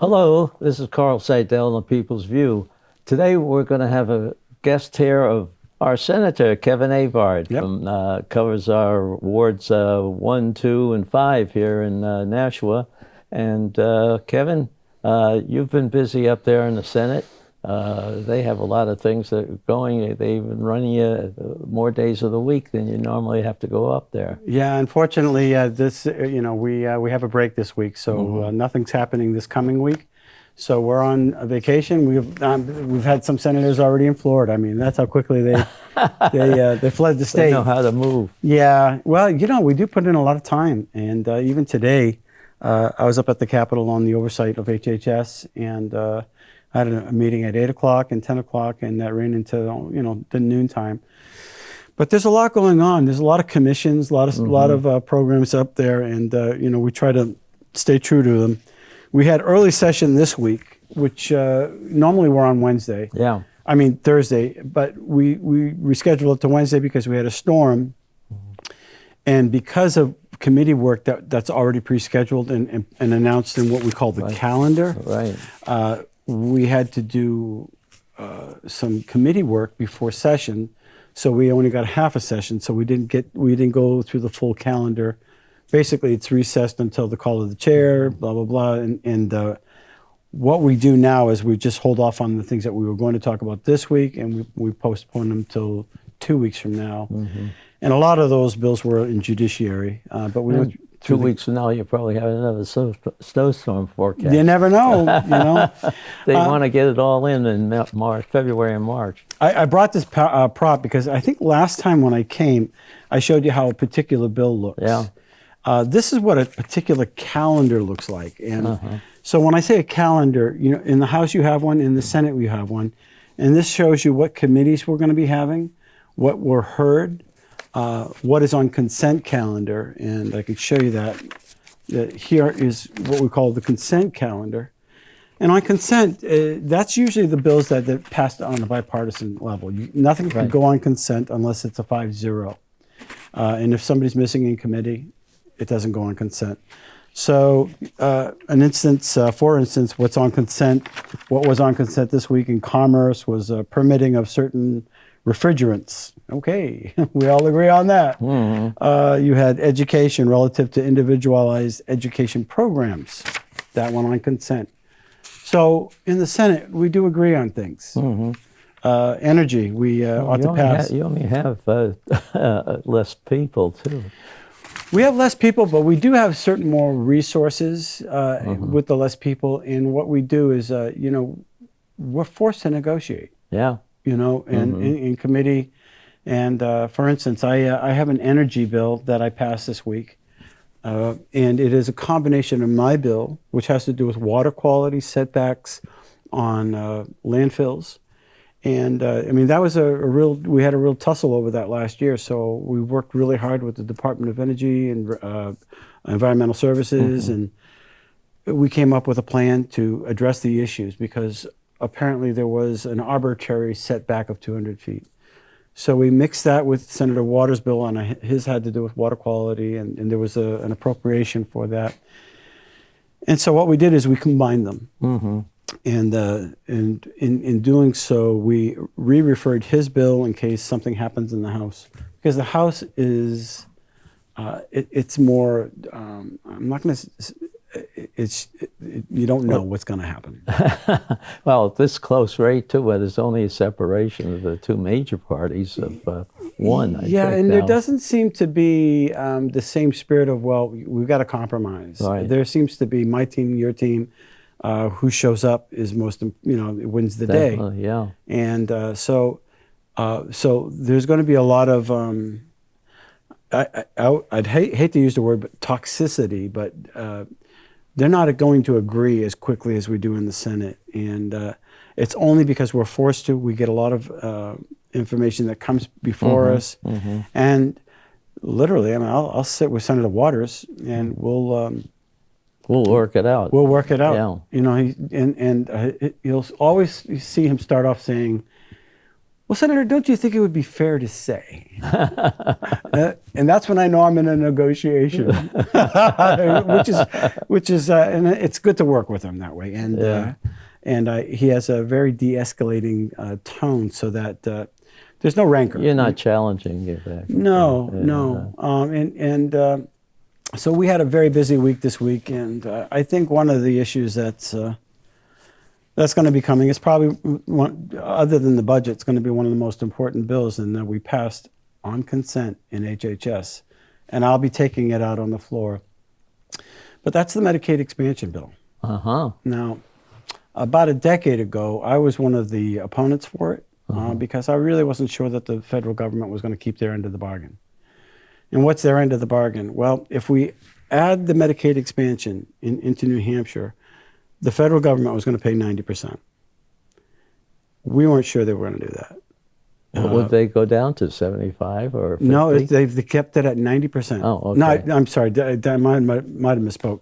Hello, this is Carl Seidel on People's View. Today we're going to have a guest here of our Senator, Kevin Avard, Yep. from covers our wards 1, 2, and 5 here in Nashua. And Kevin, you've been busy up there in the Senate. They have a lot of things that are going. They've been running you more days of the week than you normally have to go up there. Yeah, unfortunately, we have a break this week, so nothing's happening this coming week. So we're on a vacation. We've had some senators already in Florida. I mean, that's how quickly they fled the They state. know how to move. Yeah, well, we do put in a lot of time, and even today, I was up at the Capitol on the oversight of HHS, and I had a meeting at 8 o'clock and 10 o'clock, and that ran into the noon time. But there's a lot going on. There's a lot of commissions, a lot of programs up there, and we try to stay true to them. We had early session this week, which normally we're on Wednesday. Yeah. I mean Thursday, but we rescheduled it to Wednesday because we had a storm, and because of committee work that's already pre-scheduled and announced in what we call the calendar. Right. We had to do some committee work before session. So we only got half a session, so we didn't go through the full calendar. Basically, it's recessed until the call of the chair, blah blah blah. And what we do now is we just hold off on the things that we were going to talk about this week, and we postpone them till 2 weeks from now. And a lot of those bills were in judiciary, but we went Two weeks from now, you probably have another snowstorm forecast. You never know, They want to get it all in March, February and March. I brought this prop because I think last time when I came, I showed you how a particular bill looks. Yeah. This is what a particular calendar looks like. And so when I say a calendar, in the House you have one, in the Senate you have one. And this shows you what committees we're going to be having, what were heard, what is on consent calendar. And I can show you that. Here is what we call the consent calendar. And on consent, that's usually the bills that passed on a bipartisan level. Nothing can go on consent unless it's a 5-0. And if somebody's missing in committee, it doesn't go on consent. So for instance, what's on consent, what was on consent this week in Commerce was permitting of certain refrigerants. Okay, we all agree on that. You had education relative to individualized education programs. That went on consent. So in the Senate, we do agree on things. Energy, we ought to pass. You only have less people, too. We have less people, but we do have certain more resources with the less people. And what we do is, we're forced to negotiate. Yeah. And in committee. And for instance, I have an energy bill that I passed this week. And it is a combination of my bill, which has to do with water quality setbacks on landfills. And that was we had a real tussle over that last year. So we worked really hard with the Department of Energy and Environmental Services. And we came up with a plan to address the issues because apparently there was an arbitrary setback of 200 feet. So we mixed that with Senator Waters' bill, and his had to do with water quality, and there was an appropriation for that. And so what we did is we combined them. And in doing so, we re-referred his bill in case something happens in the House. Because the House is, it's more, I'm not going to, you don't know what's going to happen. Well, this close rate to it is only a separation of the two major parties of one. I think there doesn't seem to be the same spirit of, well, we've got to compromise. Right. There seems to be my team, your team, who shows up is most, wins the day. Yeah. And so there's going to be a lot of, I'd hate to use the word but toxicity, but they're not going to agree as quickly as we do in the Senate. And it's only because we're forced to. We get a lot of information that comes before us. And literally, I'll sit with Senator Waters and we'll work it out. We'll work it out. Yeah. You'll always see him start off saying, Well, Senator, don't you think it would be fair to say? And that's when I know I'm in a negotiation, and it's good to work with him that way. He has a very de-escalating tone, so that there's no rancor. You're not challenging it back. No, Yeah. no. So we had a very busy week this week, and I think one of the issues that's going to be coming is probably one, other than the budget, it's going to be one of the most important bills, and that we passed on consent in HHS, and I'll be taking it out on the floor. But that's the Medicaid expansion bill. Uh-huh. Now, about a decade ago, I was one of the opponents for it because I really wasn't sure that the federal government was going to keep their end of the bargain. And what's their end of the bargain? Well, if we add the Medicaid expansion into New Hampshire, the federal government was going to pay 90%. We weren't sure they were going to do that. Would they go down to 75 or 50? No, they've kept it at 90%. Oh, okay. No, I'm sorry, I might have misspoke.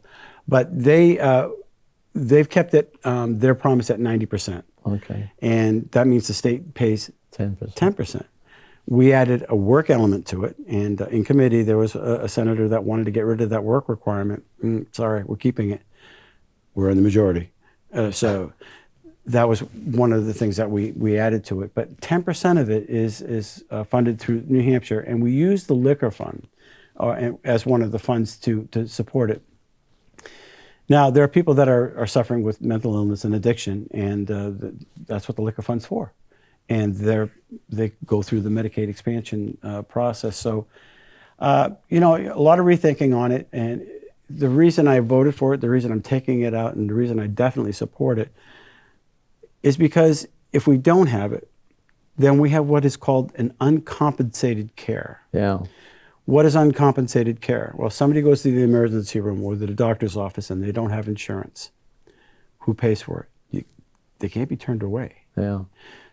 But they've kept it, their promise at 90%. Okay. And that means the state pays 10%. 10%. We added a work element to it, and in committee there was a senator that wanted to get rid of that work requirement. Sorry, we're keeping it. We're in the majority. So that was one of the things that we added to it. But 10% of it is funded through New Hampshire, and we use the liquor fund as one of the funds to support it. Now, there are people that are suffering with mental illness and addiction, and that's what the liquor fund's for. And they go through the Medicaid expansion process. So, a lot of rethinking on it. And the reason I voted for it, the reason I'm taking it out, and the reason I definitely support it is because if we don't have it, then we have what is called an uncompensated care. Yeah. What is uncompensated care? Well, somebody goes to the emergency room or to the doctor's office and they don't have insurance. Who pays for it? They can't be turned away. Yeah.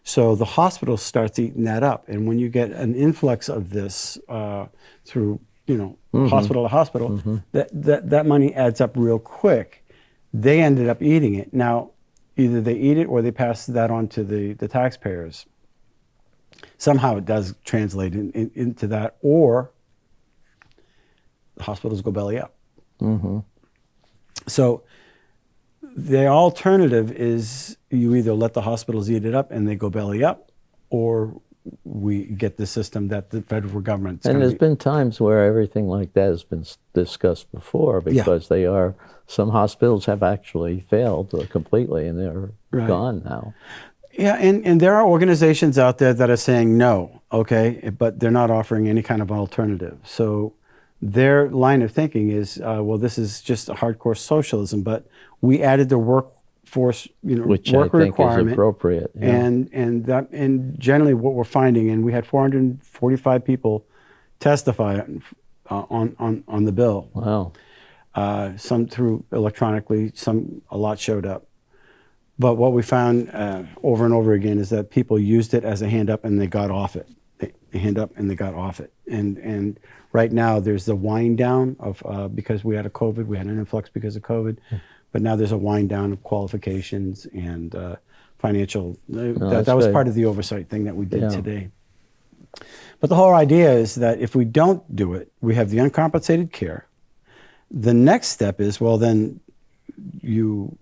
So the hospital starts eating that up. And when you get an influx of this through, hospital to hospital, that money adds up real quick. They ended up eating it. Now, either they eat it or they pass that on to the taxpayers. Somehow it does translate into that, or the hospitals go belly up. Mm-hmm. So the alternative is you either let the hospitals eat it up and they go belly up, or we get the system that the federal government's And there's been times where everything like that has been discussed before, because some hospitals have actually failed completely, and they're gone now. Yeah, and there are organizations out there that are saying no, okay, but they're not offering any kind of alternative. So their line of thinking is, well, this is just a hardcore socialism, but we added the workforce, Which work I think requirement, is appropriate. Yeah. and generally what we're finding, and we had 445 people testify on the bill. Wow. Some through electronically, a lot showed up. But what we found over and over again is that people used it as a hand up and they got off it. They hand up and they got off it. And right now there's the wind down of, because we had we had an influx because of COVID, but now there's a wind down of qualifications and financial. That was part of the oversight thing that we did today. But the whole idea is that if we don't do it, we have the uncompensated care. The next step is, well, then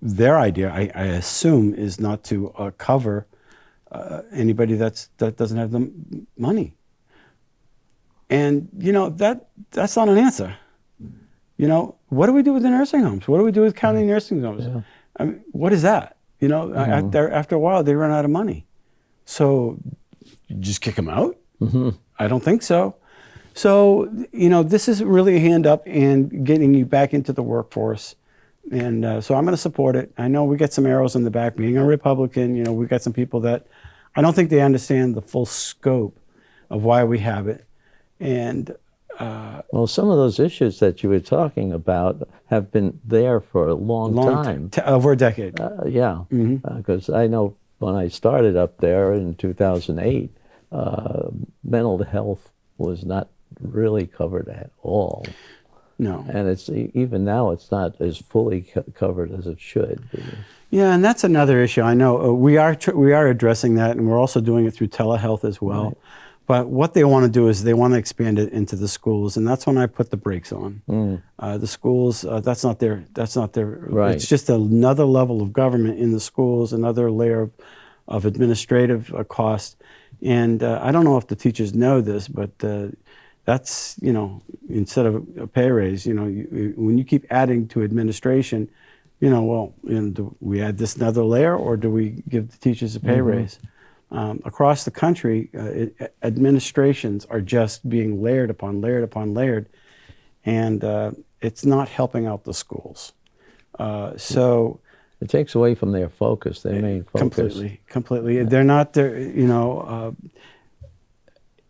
their idea, I assume, is not to cover anybody that doesn't have the money. And that's not an answer. What do we do with the nursing homes? What do we do with county nursing homes? Yeah. I mean, what is that? After a while, they run out of money. So you just kick them out? Mm-hmm. I don't think so. So, this is really a hand up and getting you back into the workforce. And so I'm going to support it. I know we get some arrows in the back. Being a Republican, we got some people that I don't think they understand the full scope of why we have it. And well, some of those issues that you were talking about have been there for a long time. Over a decade. Yeah, because I know when I started up there in 2008, mental health was not really covered at all. No. And it's even now it's not as fully covered as it should be. Yeah, and that's another issue. I know we are addressing that, and we're also doing it through telehealth as well. Right. But what they want to do is they want to expand it into the schools, and that's when I put the brakes on. The schools, that's not their. Right. It's just another level of government in the schools, another layer of administrative cost. And I don't know if the teachers know this, but that's, instead of a pay raise, when you keep adding to administration, do we add this another layer, or do we give the teachers a pay raise? Across the country, administrations are just being layered upon layered upon layered, and it's not helping out the schools. So it takes away from their focus, their main focus. Completely. Yeah. They're not there.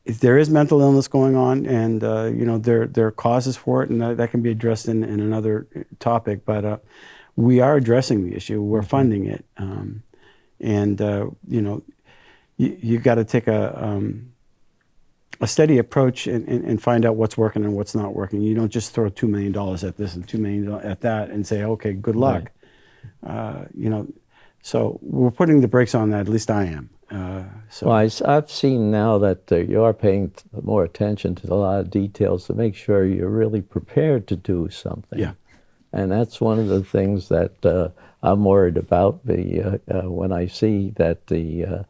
There is mental illness going on, and there are causes for it, and that can be addressed in another topic. But we are addressing the issue. We're funding it, you've got to take a steady approach and find out what's working and what's not working. You don't just throw $2 million at this and $2 million at that and say, okay, good luck. Right. So we're putting the brakes on that. At least I am. Well, I've seen now that you are paying more attention to a lot of details to make sure you're really prepared to do something. Yeah. And that's one of the things that I'm worried about when I see that the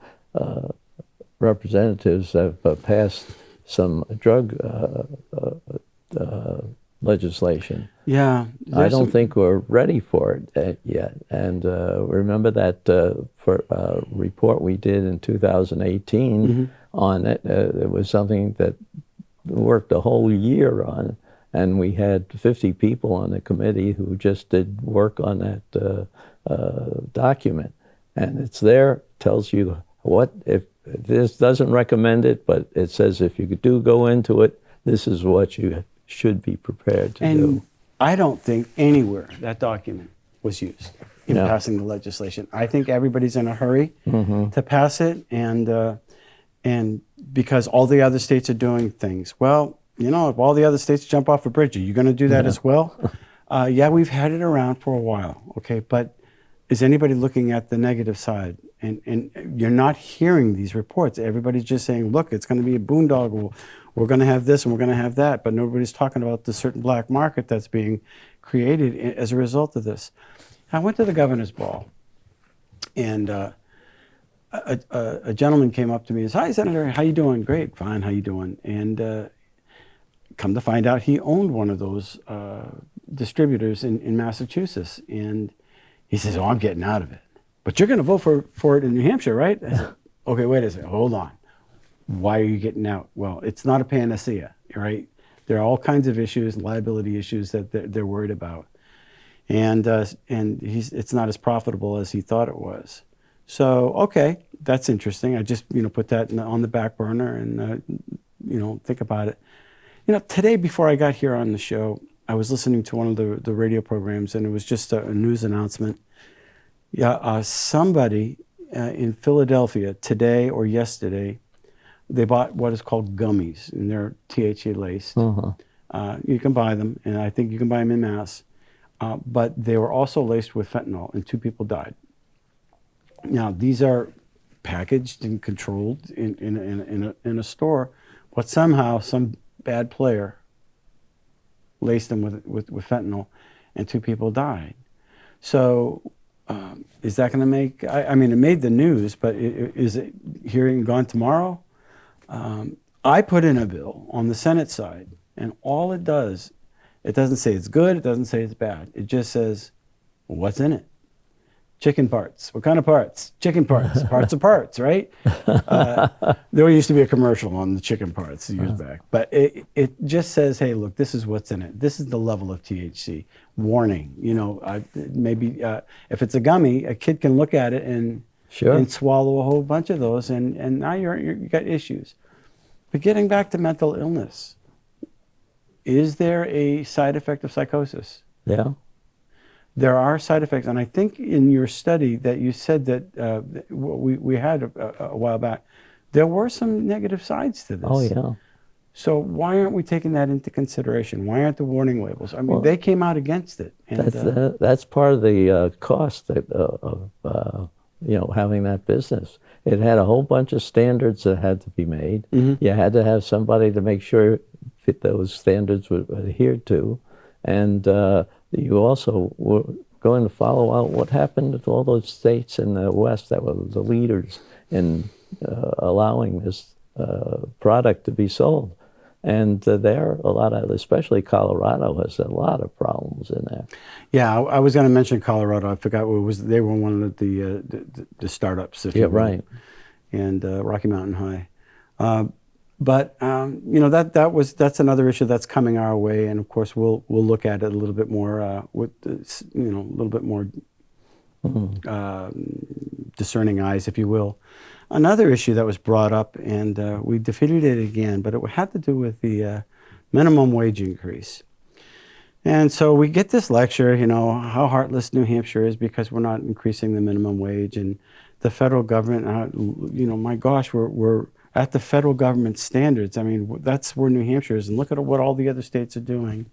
representatives have passed some drug legislation. Yeah. I don't think we're ready for it yet. And remember that for a report we did in 2018 on it, it was something that worked a whole year on. And we had 50 people on the committee who just did work on that document. And it's there, tells you what, if this doesn't recommend it, but it says if you do go into it, this is what you should be prepared to do. I don't think anywhere that document was used in passing the legislation. I think everybody's in a hurry to pass it, and because all the other states are doing things. Well, if all the other states jump off a bridge, are you going to do that as well? Yeah, we've had it around for a while, okay, but is anybody looking at the negative side? And you're not hearing these reports. Everybody's just saying, look, it's going to be a boondoggle. We're going to have this and we're going to have that, but nobody's talking about the certain black market that's being created as a result of this. I went to the governor's ball, and a gentleman came up to me and said, "Hi, Senator, how you doing?" "Great, fine, how you doing?" And come to find out, he owned one of those distributors in Massachusetts, and he says, "Oh, I'm getting out of it." "But you're going to vote for it in New Hampshire, right?" I said, "Okay, wait a second, hold on. Why are you getting out?" "Well, it's not a panacea, right? There are all kinds of issues, liability issues that they're worried about, and it's not as profitable as he thought it was." So, okay, that's interesting. I just put that on the back burner and think about it. Today before I got here on the show, I was listening to one of the radio programs, and it was just a news announcement. Yeah, somebody in Philadelphia today or yesterday, they bought what is called gummies, and they're THC laced. You can buy them, and I think you can buy them in mass. But they were also laced with fentanyl, and 2 people died. Now, these are packaged and controlled in a store, but somehow some bad player laced them with fentanyl, and 2 people died. So is that going to make, I mean, it made the news, but is it here and gone tomorrow? I put in a bill on the Senate side, and all it does, it doesn't say it's good, it doesn't say it's bad. It just says, what's in it? Chicken parts. What kind of parts? Chicken parts. Parts of parts, right? There used to be a commercial on the chicken parts years back. But it just says, hey, look, this is what's in it. This is the level of THC. Warning. Maybe if it's a gummy, a kid can look at it and swallow a whole bunch of those, and now you got issues. But getting back to mental illness, is there a side effect of psychosis? Yeah. There are side effects, and I think in your study that you said that we had a while back, there were some negative sides to this. Oh, yeah. So why aren't we taking that into consideration? Why aren't the warning labels? I mean, they came out against it. And That's part of the cost of having that business. It had a whole bunch of standards that had to be made. You had to have somebody to make sure that those standards were adhered to, and you also were going to follow out what happened with all those states in the West that were the leaders in allowing this product to be sold. And there, a lot of, especially Colorado, has a lot of problems in there. yeah, I was going to mention Colorado. I forgot what it was. They were one of the startups, if Yeah, you will. right. And Rocky Mountain High. But that's another issue that's coming our way, and of course we'll look at it a little bit more with a little bit more discerning eyes, if you will. Another issue that was brought up, and we defeated it again, but it had to do with the minimum wage increase. And so we get this lecture, how heartless New Hampshire is because we're not increasing the minimum wage, and the federal government, my gosh, we're at the federal government standards. I mean, that's where New Hampshire is, and look at what all the other states are doing.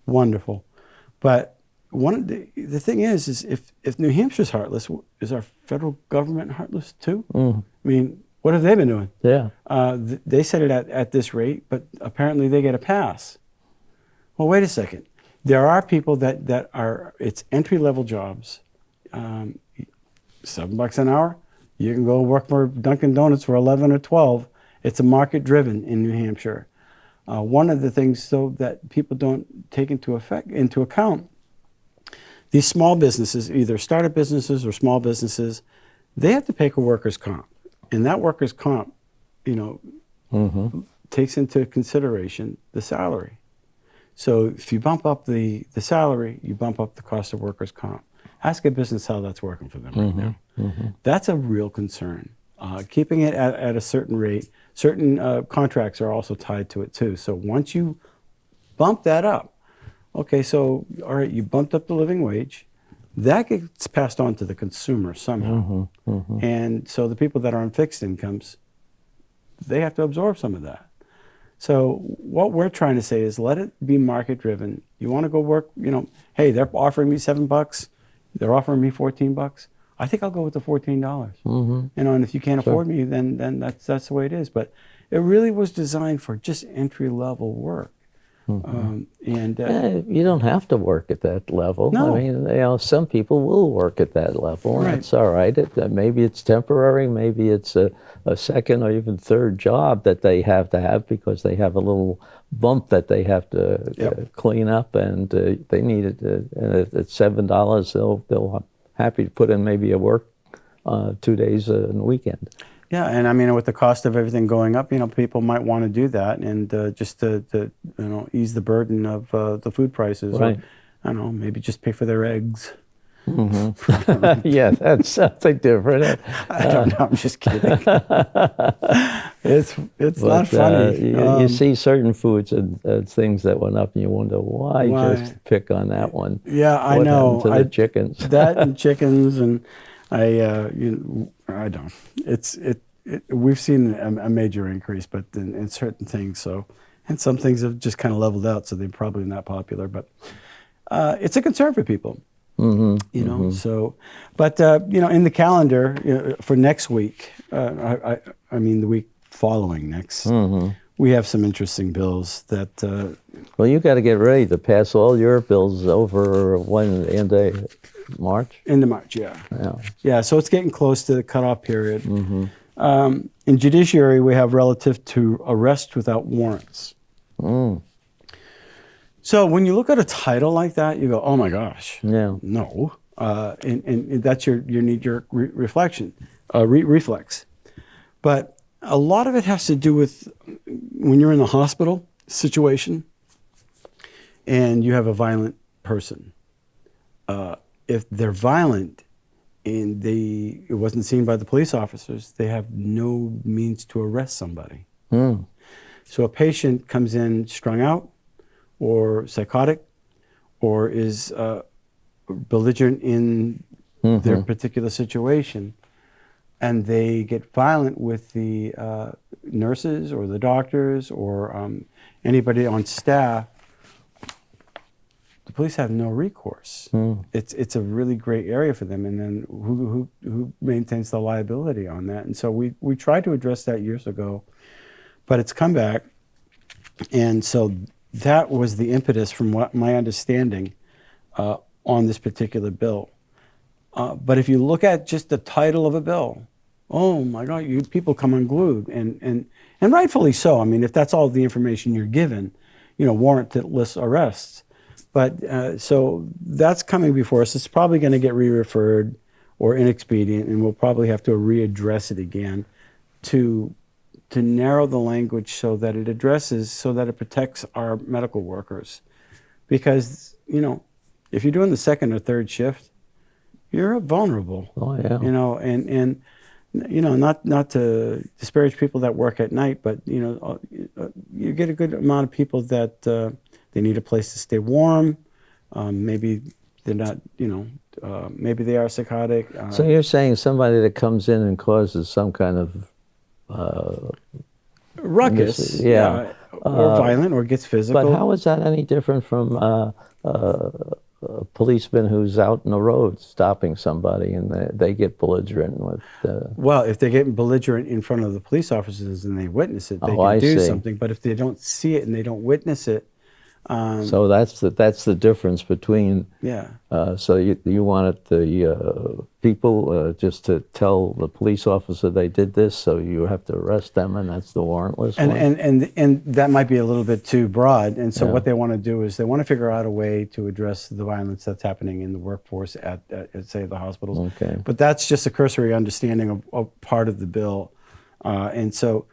Wonderful. But one of the thing is if New Hampshire's heartless, is our federal government heartless too? I mean, what have they been doing? Yeah. They set it at this rate, but apparently they get a pass. Well, wait a second. There are people that are, it's entry-level jobs. $7 an hour, you can go work for Dunkin' Donuts for 11 or 12. It's a market-driven in New Hampshire. One of the things, though, that people don't take into account, these small businesses, either startup businesses or small businesses, they have to pay a workers' comp. And that workers' comp, takes into consideration the salary. So if you bump up the salary, you bump up the cost of workers' comp. Ask a business how that's working for them right now. That's a real concern. Keeping it at a certain rate, certain contracts are also tied to it too. So once you bump that up, okay, so all right, you bumped up the living wage, that gets passed on to the consumer somehow. And so the people that are on fixed incomes, they have to absorb some of that. So what we're trying to say is let it be market driven. You want to go work, hey, they're offering me $7, they're offering me $14. I think I'll go with the $14. And if you can't afford me, then that's the way it is. But it really was designed for just entry level work. You don't have to work at that level. No. I mean, some people will work at that level, and Right. that's all right. Maybe it's temporary, maybe it's a second or even third job that they have to have because they have a little bump that they have to clean up, and they need it. And at $7, they'll happy to put in maybe a work 2 days in the weekend. Yeah, and I mean, with the cost of everything going up, people might want to do that, and just to ease the burden of the food prices. Right. Or, I don't know, maybe just pay for their eggs. Yeah, that's something different. I don't know. I'm just kidding. It's not funny. You see certain foods and things that went up, and you wonder why just pick on that one. Yeah, I What know. happened to the chickens? That and chickens, and I don't. We've seen a major increase, but in certain things. So, and some things have just kind of leveled out, so they're probably not popular. But it's a concern for people. So, but in the calendar for next week, I mean the week following next, we have some interesting bills that. Well, you got to get ready to pass all your bills over when end of March. End of March, yeah. Yeah. So it's getting close to the cutoff period. In judiciary, we have relative to arrest without warrants. So when you look at a title like that, you go, "Oh my gosh!" Yeah. No, and that's your knee-jerk reflex. But a lot of it has to do with when you're in the hospital situation and you have a violent person. If they're violent and it wasn't seen by the police officers, they have no means to arrest somebody. So a patient comes in strung out, or psychotic, or is belligerent in their particular situation, and they get violent with the nurses or the doctors or anybody on staff, the police have no recourse. It's a really great area for them, and then who maintains the liability on that? And so we tried to address that years ago, but it's come back, and so that was the impetus, from what my understanding, on this particular bill. But if you look at just the title of a bill, oh my God, people come unglued, and rightfully so. I mean, if that's all the information you're given, warrantless arrests. But so that's coming before us. It's probably going to get re-referred or inexpedient, and we'll probably have to readdress it again to narrow the language so that it protects our medical workers. Because, if you're doing the second or third shift, you're vulnerable. Oh, yeah. And not to disparage people that work at night, but, you get a good amount of people that they need a place to stay warm. Maybe they're not, maybe they are psychotic. So you're saying somebody that comes in and causes some kind of ruckus, yeah, or violent, or gets physical. But how is that any different from a policeman who's out in the road stopping somebody and they get belligerent with? Well, if they get belligerent in front of the police officers and they witness it, they can I do see. something. But if they don't see it and they don't witness it, so that's the difference between. yeah. So you wanted the people just to tell the police officer they did this, so you have to arrest them, and that's the warrantless one? And that might be a little bit too broad. And so Yeah. what they want to do is they want to figure out a way to address the violence that's happening in the workforce at say, the hospitals. Okay. But that's just a cursory understanding of part of the bill. And so,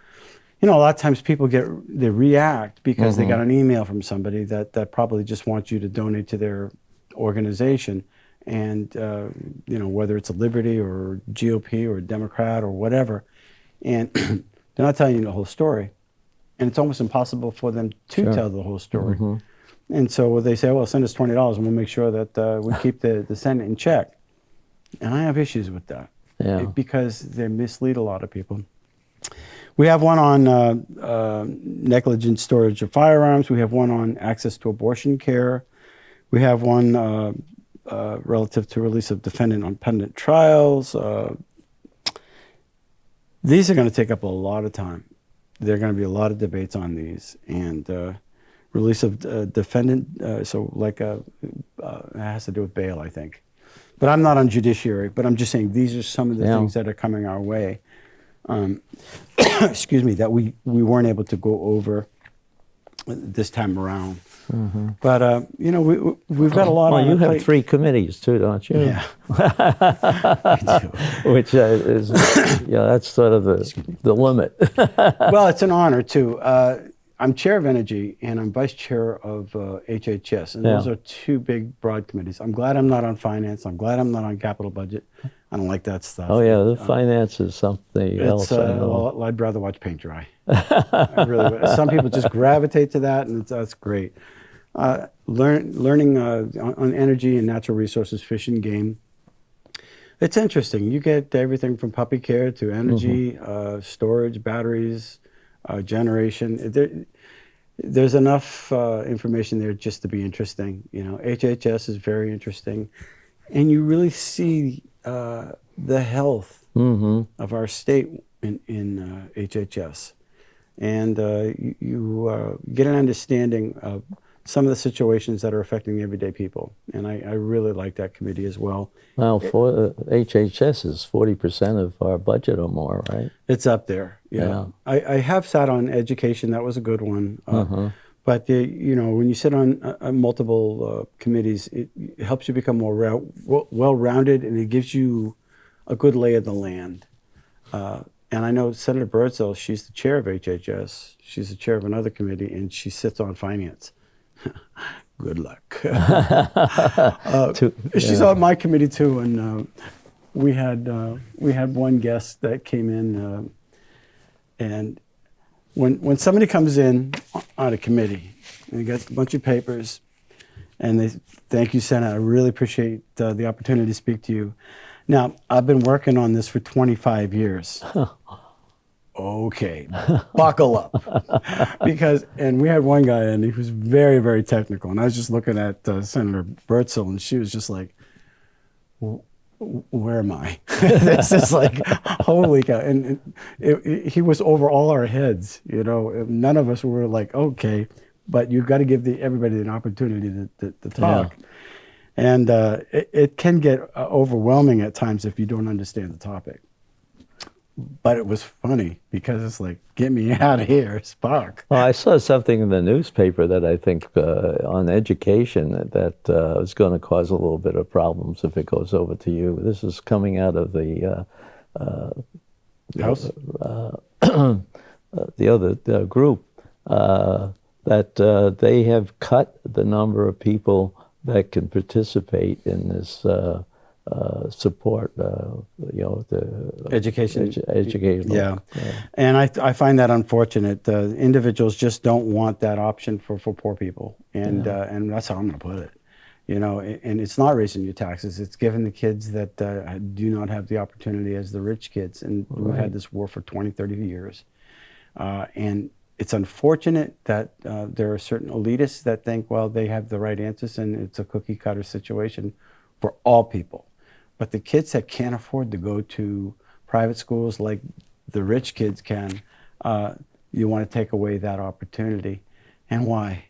a lot of times people they react because they got an email from somebody that probably just wants you to donate to their organization. And, whether it's a Liberty or GOP or Democrat or whatever. And they're not telling you the whole story. And it's almost impossible for them to tell the whole story. And so they say, well, send us $20 and we'll make sure that we keep the Senate in check. And I have issues with that. Yeah. Because they mislead a lot of people. We have one on negligent storage of firearms. We have one on access to abortion care. We have one relative to release of defendant on pending trials. These are going to take up a lot of time. There are going to be a lot of debates on these. And release of defendant, it has to do with bail, I think. But I'm not on judiciary, but I'm just saying these are some of the things that are coming our way. Excuse me, that we weren't able to go over this time around. But we've got a lot. Well, on you our have plate. 3 committees too, don't you? Yeah, I do. Which is, that's sort of the limit. Well, it's an honor too. I'm chair of energy and I'm vice chair of HHS, and those are 2 big, broad committees. I'm glad I'm not on finance. I'm glad I'm not on capital budget. I don't like that stuff. Oh yeah, the finance is something else. I know. Well, I'd rather watch paint dry. I really would. Some people just gravitate to that, and that's great. Learning on energy and natural resources, fish and game. It's interesting. You get everything from puppy care to energy, storage, batteries, generation. There's enough information there just to be interesting. HHS is very interesting, and you really see the health of our state in HHS, and you get an understanding of some of the situations that are affecting everyday people, and I really like that committee as well. Well, for HHS is 40% of our budget or more, right? It's up there. Yeah. I have sat on education. That was a good one. But when you sit on multiple committees, it helps you become more well-rounded, and it gives you a good lay of the land. And I know Senator Birdsell, she's the chair of HHS. She's the chair of another committee, and she sits on finance. Good luck. She's on my committee too, and we had one guest that came in, and when somebody comes in on a committee and they got a bunch of papers, and they thank you, Senator, I really appreciate the opportunity to speak to you. Now, I've been working on this for 25 years. Okay, buckle up. And we had one guy, and he was very, very technical. And I was just looking at Senator Bertzel, and she was just like, where am I? This is like, holy cow. And he was over all our heads, you know. None of us were like, okay, but you've got to give everybody an opportunity to talk. Yeah. And it can get overwhelming at times if you don't understand the topic. But it was funny because it's like, get me out of here, Spock. Well, I saw something in the newspaper that I think on education that is going to cause a little bit of problems if it goes over to you. This is coming out of the House? the other group that they have cut the number of people that can participate in this support, the Education. education. Yeah. And I find that unfortunate. Individuals just don't want that option for poor people. And that's how I'm going to put it. You know, and it's not raising your taxes. It's giving the kids that do not have the opportunity as the rich kids. And we've had this war for 20, 30 years. And it's unfortunate that there are certain elitists that think, well, they have the right answers and it's a cookie cutter situation for all people. But the kids that can't afford to go to private schools like the rich kids can, you want to take away that opportunity. And why?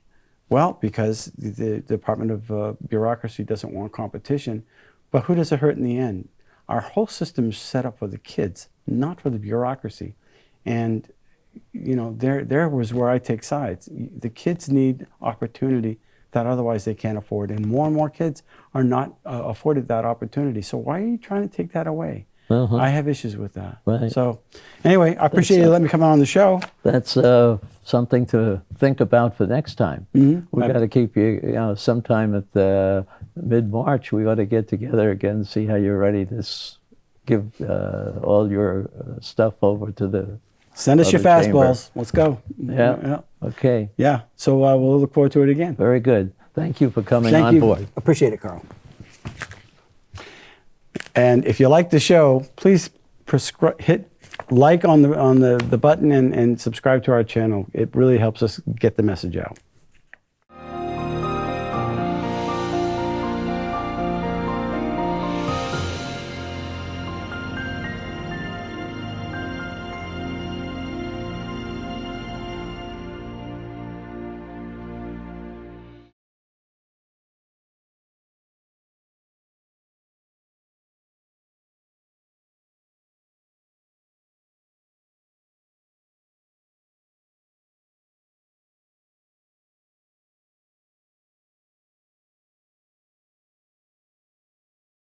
Well, because the Department of Bureaucracy doesn't want competition. But who does it hurt in the end? Our whole system is set up for the kids, not for the bureaucracy. And, you know, there was where I take sides. The kids need opportunity that otherwise they can't afford. And more kids are not afforded that opportunity. So why are you trying to take that away? Uh-huh. I have issues with that. Right. So anyway, I appreciate you letting me come on the show. That's something to think about for next time. Mm-hmm. We got to keep you, sometime at mid-March, we ought to get together again and see how you're ready to give all your stuff over to the Send us your other chamber. fastballs. Let's go. Yeah. Okay. Yeah. So we'll look forward to it again. Very good. Thank you for coming Thank on you. board. Appreciate it, Carl. And if you like the show, please hit like on the button and subscribe to our channel. It really helps us get the message out.